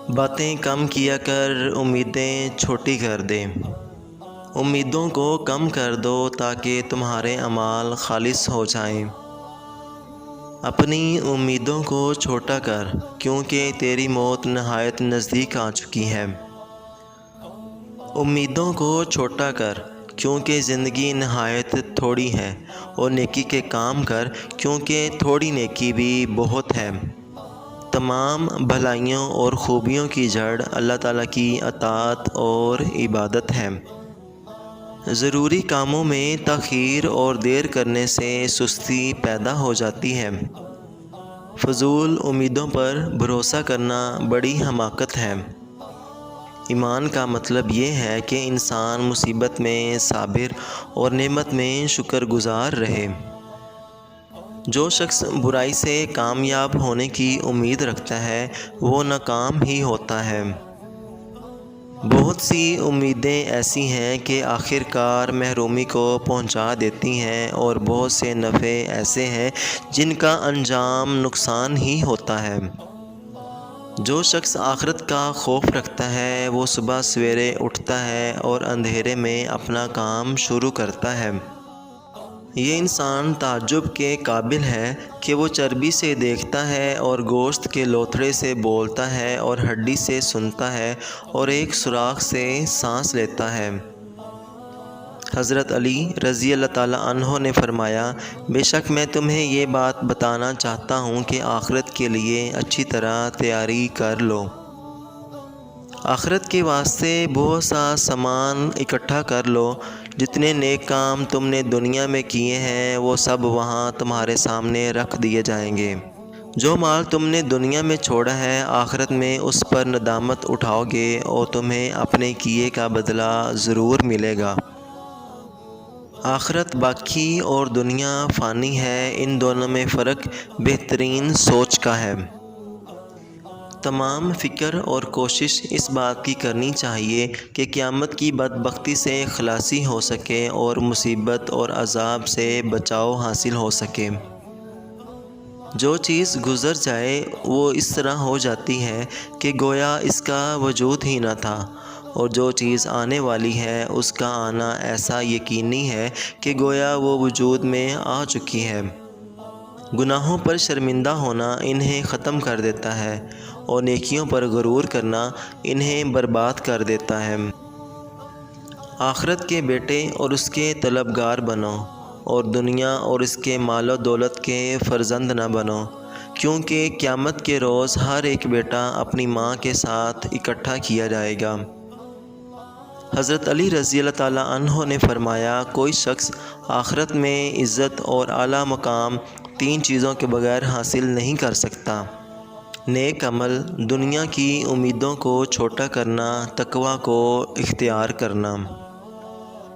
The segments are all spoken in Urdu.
باتیں کم کیا کر، امیدیں چھوٹی کر دے۔ امیدوں کو کم کر دو تاکہ تمہارے اعمال خالص ہو جائیں۔ اپنی امیدوں کو چھوٹا کر، کیونکہ تیری موت نہایت نزدیک آ چکی ہے۔ امیدوں کو چھوٹا کر، کیونکہ زندگی نہایت تھوڑی ہے، اور نیکی کے کام کر، کیونکہ تھوڑی نیکی بھی بہت ہے۔ تمام بھلائیوں اور خوبیوں کی جڑ اللہ تعالیٰ کی اطاعت اور عبادت ہے۔ ضروری کاموں میں تاخیر اور دیر کرنے سے سستی پیدا ہو جاتی ہے۔ فضول امیدوں پر بھروسہ کرنا بڑی حماقت ہے۔ ایمان کا مطلب یہ ہے کہ انسان مصیبت میں صابر اور نعمت میں شکر گزار رہے۔ جو شخص برائی سے کامیاب ہونے کی امید رکھتا ہے وہ ناکام ہی ہوتا ہے۔ بہت سی امیدیں ایسی ہیں کہ آخر کار محرومی کو پہنچا دیتی ہیں، اور بہت سے نفع ایسے ہیں جن کا انجام نقصان ہی ہوتا ہے۔ جو شخص آخرت کا خوف رکھتا ہے وہ صبح سویرے اٹھتا ہے اور اندھیرے میں اپنا کام شروع کرتا ہے۔ یہ انسان تعجب کے قابل ہے کہ وہ چربی سے دیکھتا ہے اور گوشت کے لوتھڑے سے بولتا ہے اور ہڈی سے سنتا ہے اور ایک سوراخ سے سانس لیتا ہے۔ حضرت علی رضی اللہ تعالیٰ عنہ نے فرمایا، بے شک میں تمہیں یہ بات بتانا چاہتا ہوں کہ آخرت کے لیے اچھی طرح تیاری کر لو۔ آخرت کے واسطے بہت سا سامان اکٹھا کر لو۔ جتنے نیک کام تم نے دنیا میں کیے ہیں وہ سب وہاں تمہارے سامنے رکھ دیے جائیں گے۔ جو مال تم نے دنیا میں چھوڑا ہے آخرت میں اس پر ندامت اٹھاؤ گے اور تمہیں اپنے کیے کا بدلہ ضرور ملے گا۔ آخرت باقی اور دنیا فانی ہے، ان دونوں میں فرق بہترین سوچ کا ہے۔ تمام فکر اور کوشش اس بات کی کرنی چاہیے کہ قیامت کی بدبختی سے خلاصی ہو سکے اور مصیبت اور عذاب سے بچاؤ حاصل ہو سکے۔ جو چیز گزر جائے وہ اس طرح ہو جاتی ہے کہ گویا اس کا وجود ہی نہ تھا، اور جو چیز آنے والی ہے اس کا آنا ایسا یقینی ہے کہ گویا وہ وجود میں آ چکی ہے۔ گناہوں پر شرمندہ ہونا انہیں ختم کر دیتا ہے، اور نیکیوں پر غرور کرنا انہیں برباد کر دیتا ہے۔ آخرت کے بیٹے اور اس کے طلبگار بنو، اور دنیا اور اس کے مال و دولت کے فرزند نہ بنو، کیونکہ قیامت کے روز ہر ایک بیٹا اپنی ماں کے ساتھ اکٹھا کیا جائے گا۔ حضرت علی رضی اللہ تعالیٰ عنہ نے فرمایا، کوئی شخص آخرت میں عزت اور اعلیٰ مقام تین چیزوں کے بغیر حاصل نہیں کر سکتا: نیک عمل، دنیا کی امیدوں کو چھوٹا کرنا، تقویٰ کو اختیار کرنا۔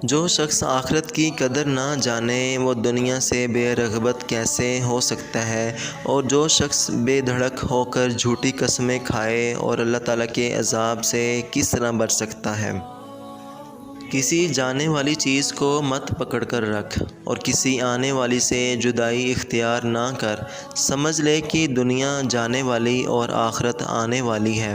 جو شخص آخرت کی قدر نہ جانے وہ دنیا سے بے رغبت کیسے ہو سکتا ہے، اور جو شخص بے دھڑک ہو کر جھوٹی قسمیں کھائے اور اللہ تعالیٰ کے عذاب سے کس طرح بچ سکتا ہے۔ کسی جانے والی چیز کو مت پکڑ کر رکھ، اور کسی آنے والی سے جدائی اختیار نہ کر۔ سمجھ لے کہ دنیا جانے والی اور آخرت آنے والی ہے۔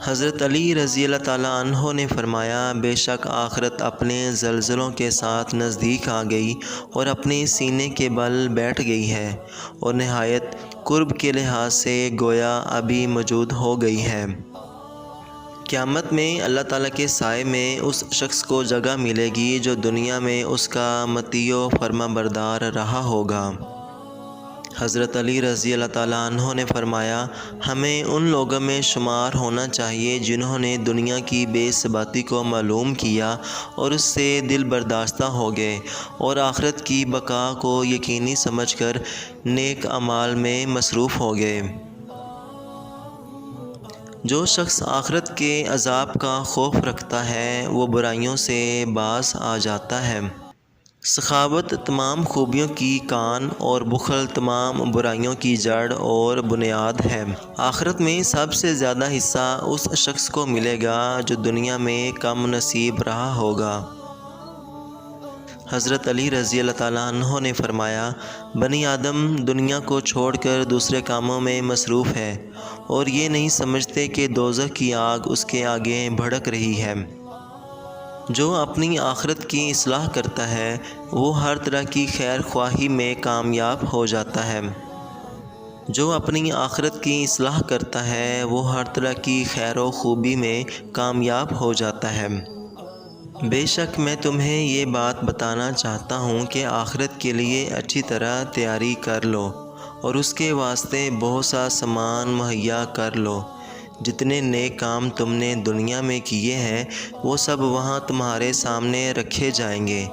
حضرت علی رضی اللہ تعالیٰ عنہ نے فرمایا، بے شک آخرت اپنے زلزلوں کے ساتھ نزدیک آ گئی اور اپنے سینے کے بل بیٹھ گئی ہے، اور نہایت قرب کے لحاظ سے گویا ابھی موجود ہو گئی ہے۔ قیامت میں اللہ تعالیٰ کے سائے میں اس شخص کو جگہ ملے گی جو دنیا میں اس کا مطیع و فرما بردار رہا ہوگا۔ حضرت علی رضی اللہ تعالیٰ عنہ نے فرمایا، ہمیں ان لوگوں میں شمار ہونا چاہیے جنہوں نے دنیا کی بے ثباتی کو معلوم کیا اور اس سے دل برداشتہ ہو گئے، اور آخرت کی بقا کو یقینی سمجھ کر نیک اعمال میں مصروف ہو گئے۔ جو شخص آخرت کے عذاب کا خوف رکھتا ہے وہ برائیوں سے باز آ جاتا ہے۔ سخاوت تمام خوبیوں کی کان اور بخل تمام برائیوں کی جڑ اور بنیاد ہے۔ آخرت میں سب سے زیادہ حصہ اس شخص کو ملے گا جو دنیا میں کم نصیب رہا ہوگا۔ حضرت علی رضی اللہ تعالیٰ عنہ نے فرمایا، بنی آدم دنیا کو چھوڑ کر دوسرے کاموں میں مصروف ہے اور یہ نہیں سمجھتے کہ دوزخ کی آگ اس کے آگے بھڑک رہی ہے۔ جو اپنی آخرت کی اصلاح کرتا ہے وہ ہر طرح کی خیر خواہی میں کامیاب ہو جاتا ہے۔ جو اپنی آخرت کی اصلاح کرتا ہے وہ ہر طرح کی خیر و خوبی میں کامیاب ہو جاتا ہے۔ بے شک میں تمہیں یہ بات بتانا چاہتا ہوں کہ آخرت کے لیے اچھی طرح تیاری کر لو اور اس کے واسطے بہت سا سامان مہیا کر لو۔ جتنے نیک کام تم نے دنیا میں کیے ہیں وہ سب وہاں تمہارے سامنے رکھے جائیں گے،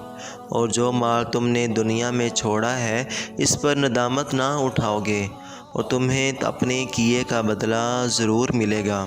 اور جو مال تم نے دنیا میں چھوڑا ہے اس پر ندامت نہ اٹھاؤ گے، اور تمہیں اپنے کیے کا بدلہ ضرور ملے گا۔